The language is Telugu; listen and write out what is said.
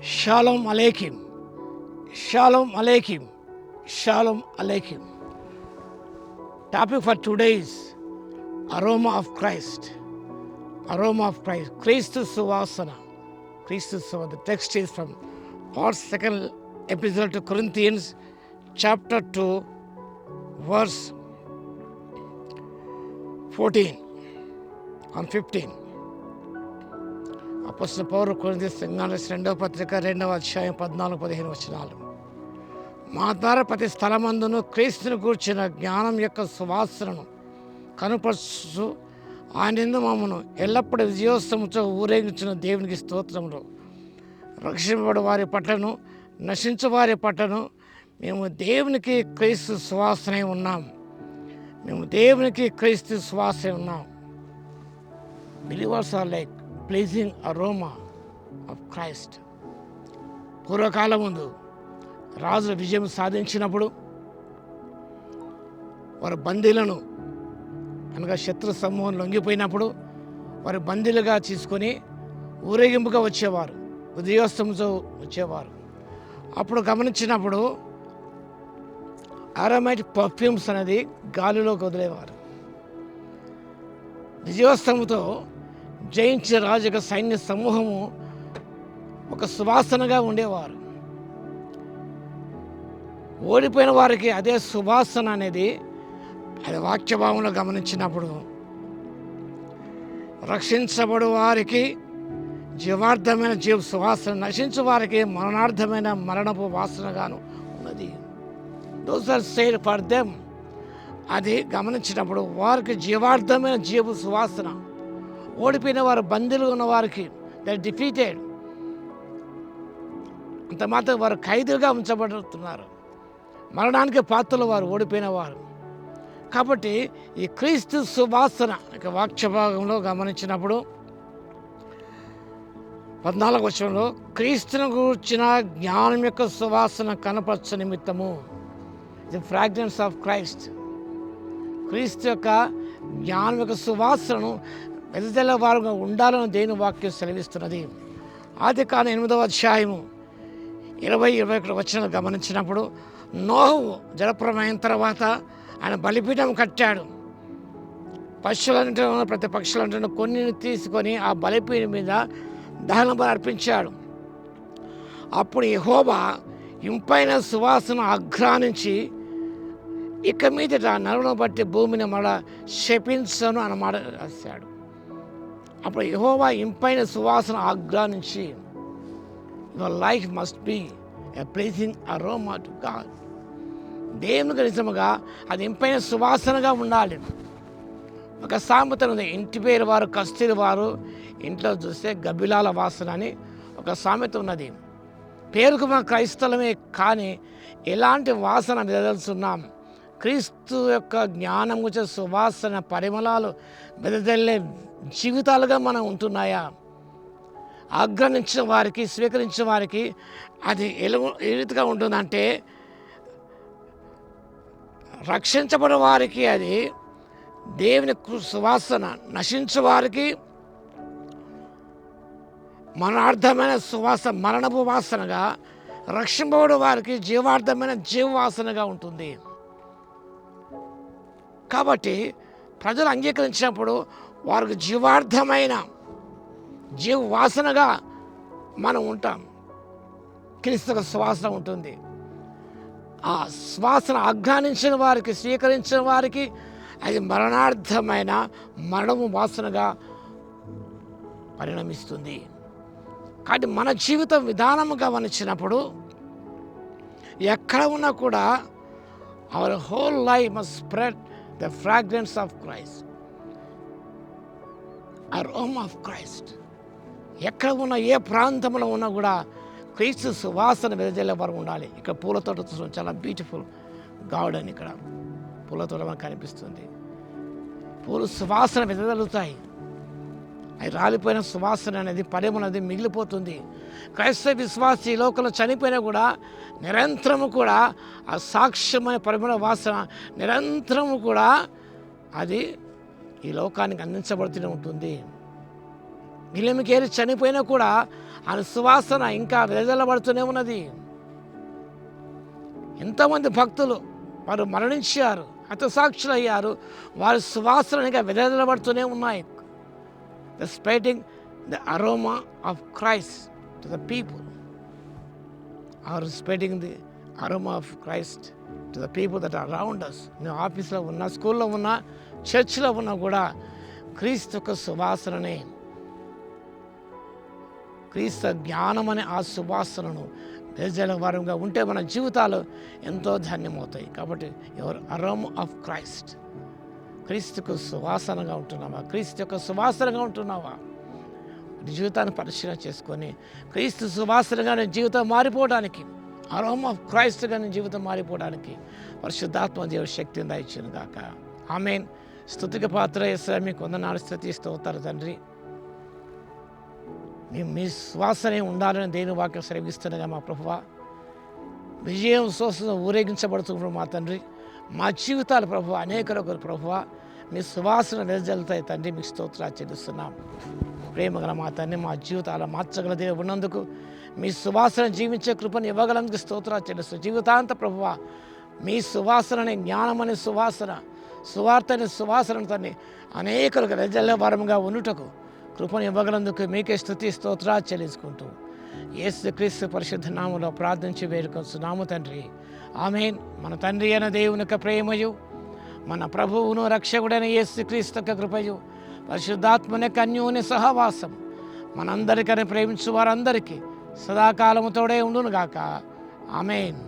Shalom Aleichem. Shalom Aleichem. Shalom Aleichem. Topic for today is Aroma of Christ. Aroma of Christ. Christus Suvasana. Christus Suvasana. The text is from Paul's second epistle to Corinthians, chapter 2, verse 14 and 15. అపోస్తలుడైన పౌలు కొరింథీ సంఘానికి రెండవ పత్రిక 2వ అధ్యాయం 14-15 వచనాలు. మా ద్వారా ప్రతి స్థలమందును క్రీస్తుని గూర్చిన జ్ఞానం యొక్క సువాసనను కనుపరుచు ఆయన మమ్మను ఎల్లప్పుడూ విజయోత్సవంతో ఊరేగించిన దేవునికి స్తోత్రములు. రక్షింపబడు వారి పట్లను నశించు వారి పట్లను మేము దేవునికి క్రీస్తు సువాసనే ఉన్నాం. మేము దేవునికి క్రీస్తు సువాసనే ఉన్నాం. Believers are like pleasing aroma of Christ. పూర్వకాలం ముందు రాజుల విజయం సాధించినప్పుడు వారి బందీలను అనగా శత్రు సమూహం లొంగిపోయినప్పుడు వారి బందీలుగా తీసుకొని ఊరేగింపుగా వచ్చేవారు, విజయోత్సవంతో వచ్చేవారు. అప్పుడు గమనించినప్పుడు అరోమాటిక్ పర్ఫ్యూమ్స్ అనేది గాలిలోకి వదిలేవారు. విజయోత్సవంతో జయించే రాజు యొక్క సైన్య సమూహము ఒక సువాసనగా ఉండేవారు. ఓడిపోయిన వారికి అదే సువాసన అనేది అది వాక్యభావంలో గమనించినప్పుడు రక్షించబడు వారికి జీవార్థమైన జీవ సువాసన, నశించు వారికి మరణార్థమైన మరణపు వాసనగాను ఉన్నది. Those are said for them. అది గమనించినప్పుడు వారికి జీవార్థమైన జీవ సువాసన. ఓడిపోయిన వారు బందీలు ఉన్న వారికి దే డిఫీటెడ్, అంత మాత్రం వారు ఖైదీలుగా ఉంచబడుతున్నారు. మరణానికి పాత్రలు వారు ఓడిపోయిన వారు. కాబట్టి ఈ క్రీస్తు సువాసన వాక్య భాగంలో గమనించినప్పుడు 14వ వచనంలో క్రీస్తును గూర్చిన జ్ఞానం యొక్క సువాసన కనపరచ నిమిత్తము, ది ఫ్రాగ్రెన్స్ ఆఫ్ క్రైస్ట్. క్రీస్తు యొక్క జ్ఞానం యొక్క సువాసనను వెదజల్లే వారుగా ఉండాలని దేవుని వాక్యం సెలవిస్తున్నది. ఆదికాండం 8వ అధ్యాయము 20-21 వచనాలు గమనించినప్పుడు నోహు జలప్రలయం తర్వాత ఆయన బలిపీఠం కట్టాడు. పశువులంటే ప్రతి పక్షులంటే కొన్ని తీసుకొని ఆ బలిపీఠం మీద దహన బలి అర్పించాడు. అప్పుడు యెహోవా ఇంపైన సువాసన ఆఘ్రానించి ఇక మీదట నరులను బట్టి భూమిని మళ్ళా శపించను అన్నమాట రాశాడు. అప్పుడు యెహోవా ఇంపైన సువాసన ఆఘ్రానించి your life must be a pleasing aroma to God. దేవునికి నిజముగా అది ఇంపైన సువాసనగా ఉండాలి. ఒక సామెత ఉంది, ఇంటి పేరు వారు కస్తూరి వారు ఇంట్లో చూస్తే గబ్బిలాల వాసన అని ఒక సామెత ఉన్నది. పేరుకు మన క్రైస్తవమే, కానీ ఎలాంటి వాసన వెదజల్లుతున్నాం? క్రీస్తు యొక్క జ్ఞానము సువాసన పరిమళాలు వెదజల్లే జీవితాలుగా మనం ఉంటున్నాయా? ఆగ్రహించిన వారికి, స్వీకరించిన వారికి అది ఏ రీతిగా ఉంటుందంటే, రక్షించబడిన వారికి అది దేవుని సువాసన, నశించే వారికి మరణార్థమైన సువాసన, మరణపు వాసనగా, రక్షింపబడిన వారికి జీవార్థమైన జీవవాసనగా ఉంటుంది. కాబట్టి ప్రజలు అంగీకరించినప్పుడు వారికి జీవార్థమైన జీవవాసనగా మనం ఉంటాం. క్రీస్తు సువాసన ఉంటుంది. ఆ శ్వాసన ఆఘ్రానించిన వారికి, స్వీకరించిన వారికి అది మరణార్థమైన మరణము వాసనగా పరిణమిస్తుంది. కాబట్టి మన జీవిత విధానం గమనించినప్పుడు ఎక్కడ ఉన్నా కూడా our whole life must spread the fragrance of Christ, aroma of Christ. ఎక్కడ ఉన్నా, ఏ ప్రాంతంలో ఉన్నా కూడా క్రీస్తు సువాసన వెదజల్లే వారు ఉండాలి. ఇక్కడ పూల తోట చూస్తున్నాం, చాలా బ్యూటిఫుల్ గార్డెన్. ఇక్కడ పూల తోట మనకు కనిపిస్తుంది. పూలు సువాసన వెదజల్లుతాయి. అది రాలిపోయిన సువాసన అనేది, పరిమళం అనేది మిగిలిపోతుంది. క్రైస్తవ విశ్వాసి ఈ లోకంలో చనిపోయినా కూడా నిరంతరము కూడా ఆ సాక్ష్యమైన పరిమళ వాసన నిరంతరము కూడా అది ఈ లోకానికి అందించబడుతూనే ఉంటుంది. గిలెమికేలి చనిపోయినా కూడా ఆయన సువాసన ఇంకా వెదజల్లబడుతూనే ఉన్నది. ఎంతోమంది భక్తులు వారు మరణించారు, హతసాక్షులు అయ్యారు, వారి సువాసన ఇంకా వెదజల్లబడుతూనే ఉన్నాయి. The spreading the aroma of Christ to the people, are spreading the aroma of Christ to the people that are around us. మేము ఆఫీస్లో ఉన్నా, స్కూల్లో ఉన్నా, చర్చ్లో ఉన్నా కూడా క్రీస్తు యొక్క సువాసననే, క్రీస్తు జ్ఞానం అనే ఆ సువాసనను వారంగా ఉంటే మన జీవితాలు ఎంతో ధన్యమవుతాయి. కాబట్టి ఎవరు అరోమా ఆఫ్ క్రైస్ట్, క్రీస్తుకు సువాసనగా ఉంటున్నావా? క్రీస్తు యొక్క సువాసనగా ఉంటున్నావా? నీ జీవితాన్ని పరిశీలన చేసుకొని క్రీస్తు సువాసనగా నీ జీవితం మారిపోవడానికి, అరోమా ఆఫ్ క్రైస్ట్గా నీ జీవితం మారిపోవడానికి పరిశుద్ధాత్మ దేవుడి శక్తిని దయచేయును గాక. ఆమేన్. స్తుతికి పాత్ర యేసయ్య, మీకు వందనాలు, స్తుతి స్తోత్రాలు తండ్రి. మీ శ్వాసనే ఉండాలని దేవుని వాక్యం శ్రమిస్తుండగా మా ప్రభువా, విజయం శ్వాస ఊరేగించబడుతున్నప్పుడు మా తండ్రి, మా జీవితాలు ప్రభువా అనేకలకు ప్రభువా మీ సువాసన వెదజల్లుతాయి తండ్రి. మీకు స్తోత్రాలు చెల్లిస్తున్నాం. ప్రేమగల మా తండ్రి, మా జీవితాలు మార్చగల దేవుడు ఉన్నందుకు, మీ సువాసన జీవించే కృపను ఇవ్వగలందుకు స్తోత్రాలు చెల్లిస్తున్నాం. జీవితాంత ప్రభువా మీ సువాసనని, జ్ఞానం అనే సువాసన, సువార్త అనే సువాసన తండ్రి అనేకలకు వెదజల్లే వారముగా ఉండుటకు కృపను ఇవ్వగలందుకు మీకే స్తుతి స్తోత్రాలు చెల్లించుకుంటూ యేసుక్రీస్తు పరిశుద్ధ నామములో ప్రార్థించి వేడుకొస్తున్నాము తండ్రి. ఆమేన్. మన తండ్రి అయిన దేవుని యొక్క ప్రేమయు, మన ప్రభువును రక్షకుడైన యేసుక్రీస్తు యొక్క కృపయు, పరిశుద్ధాత్మని యొక్క అన్యోన్య సహవాసం మనందరికీ ప్రేమించు వారందరికీ సదాకాలముతోడే ఉండునుగాక. ఆమేన్.